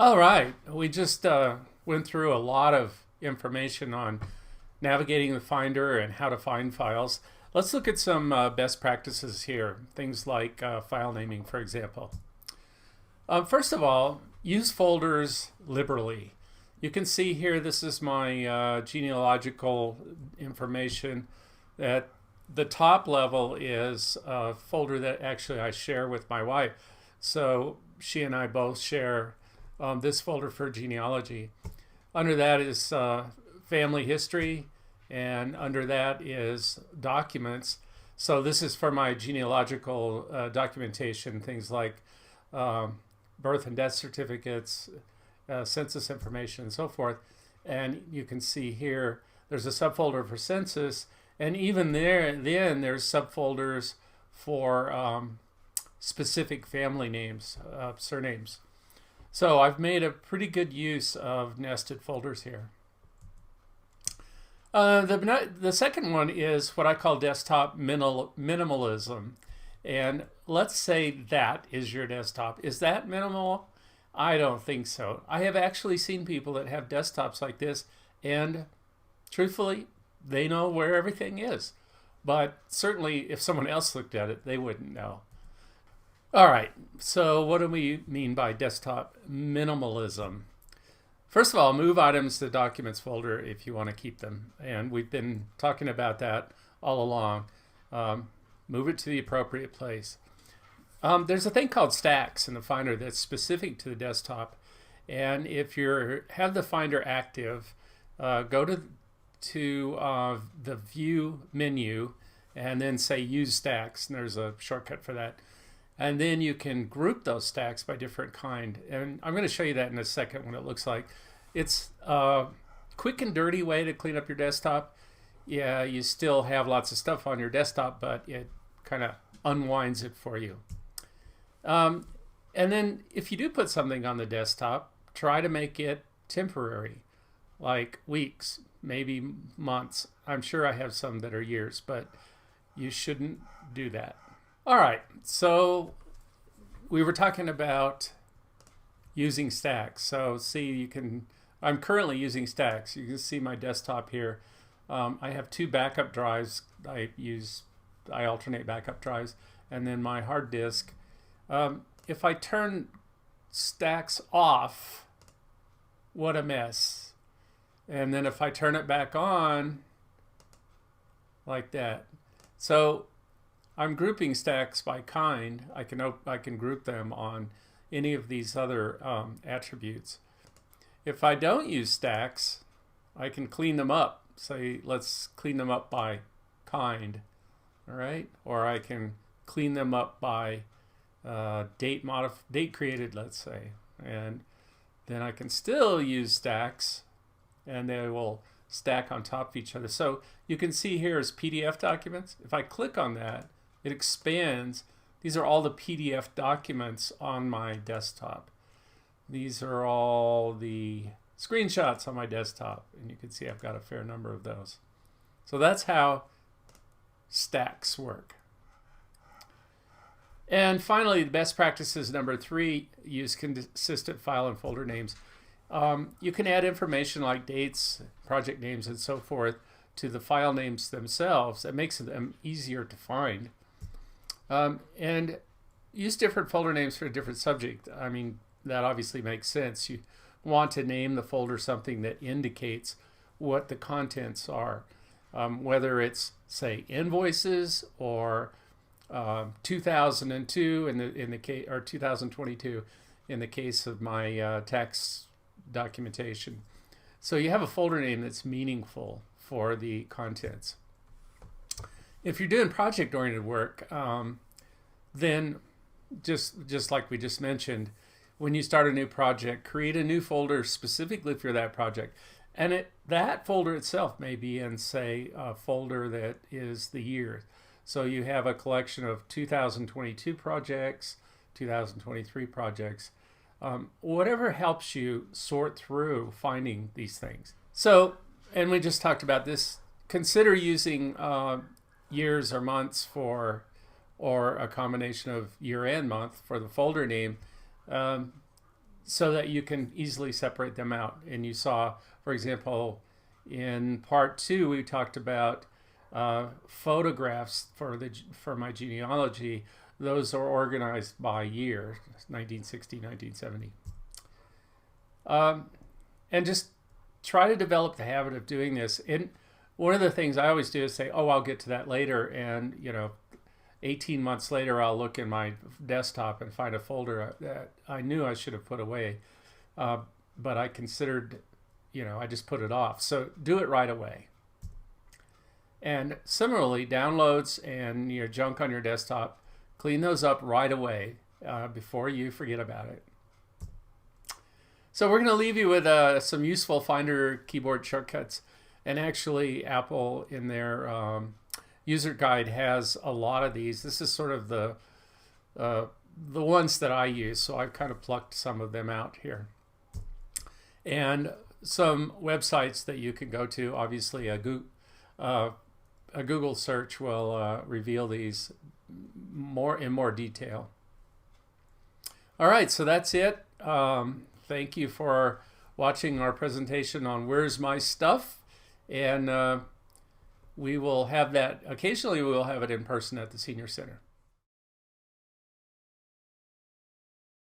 All right, we just went through a lot of information on navigating the Finder and how to find files. Let's look at some best practices here, things like file naming, for example. First of all, use folders liberally. You can see here, this is my genealogical information. At the top level is a folder that actually I share with my wife. So she and I both share this folder for genealogy. Under that is family history, and under that is documents. So this is for my genealogical documentation, things like birth and death certificates, census information, and so forth. And you can see here there's a subfolder for census, and even then there's subfolders for specific family names, surnames. So I've made a pretty good use of nested folders here. The second one is what I call desktop minimalism. And let's say that is your desktop. Is that minimal? I don't think so. I have actually seen people that have desktops like this, and truthfully, they know where everything is. But certainly if someone else looked at it, they wouldn't know. All right, so what do we mean by desktop minimalism? First of all, move items to the documents folder if you want to keep them. And we've been talking about that all along. Move it to the appropriate place. There's a thing called stacks in the Finder that's specific to the desktop. And if you have the Finder active, go to the View menu and then say Use Stacks. And there's a shortcut for that. And then you can group those stacks by different kind. And I'm going to show you that in a second what it looks like. It's a quick and dirty way to clean up your desktop. Yeah, you still have lots of stuff on your desktop, but it kind of unwinds it for you. And then if you do put something on the desktop, try to make it temporary, like weeks, maybe months. I'm sure I have some that are years, but you shouldn't do that. All right, so we were talking about using stacks. So see, I'm currently using stacks. You can see my desktop here. I have two backup drives. I alternate backup drives, and then my hard disk. If I turn stacks off, what a mess. And then if I turn it back on, like that. So I'm grouping stacks by kind. I can group them on any of these other attributes. If I don't use stacks, I can clean them up. Say, let's clean them up by kind, all right? Or I can clean them up by date created, let's say. And then I can still use stacks, and they will stack on top of each other. So you can see here is PDF documents. If I click on that, it expands. These are all the PDF documents on my desktop. These are all the screenshots on my desktop. And you can see I've got a fair number of those. So that's how stacks work. And finally, the best practices number 3, use consistent file and folder names. You can add information like dates, project names, and so forth to the file names themselves. That makes them easier to find. And use different folder names for a different subject. I mean, that obviously makes sense. You want to name the folder something that indicates what the contents are, whether it's, say, invoices or 2002 in the case, or 2022 in the case of my tax documentation. So you have a folder name that's meaningful for the contents. If you're doing project-oriented work, then just like we just mentioned, when you start a new project, create a new folder specifically for that project. And that folder itself may be in, say, a folder that is the year. So you have a collection of 2022 projects, 2023 projects, whatever helps you sort through finding these things. So, and we just talked about this, consider using years or months or a combination of year and month for the folder name. so that you can easily separate them out. And you saw, for example, in part 2, we talked about photographs for my genealogy. Those are organized by year, 1960, 1970. And just try to develop the habit of doing this. And one of the things I always do is say, oh, I'll get to that later. And, 18 months later, I'll look in my desktop and find a folder that I knew I should have put away. But I considered, I just put it off. So do it right away. And similarly, downloads and your junk on your desktop, clean those up right away before you forget about it. So we're going to leave you with some useful Finder keyboard shortcuts. And actually, Apple in their user guide has a lot of these. This is sort of the ones that I use. So I've kind of plucked some of them out here. And some websites that you can go to. Obviously, a Google search will reveal these in more detail. All right, so that's it. Thank you for watching our presentation on Where's My Stuff, and we will have that occasionally. We will have it in person at the Senior Center.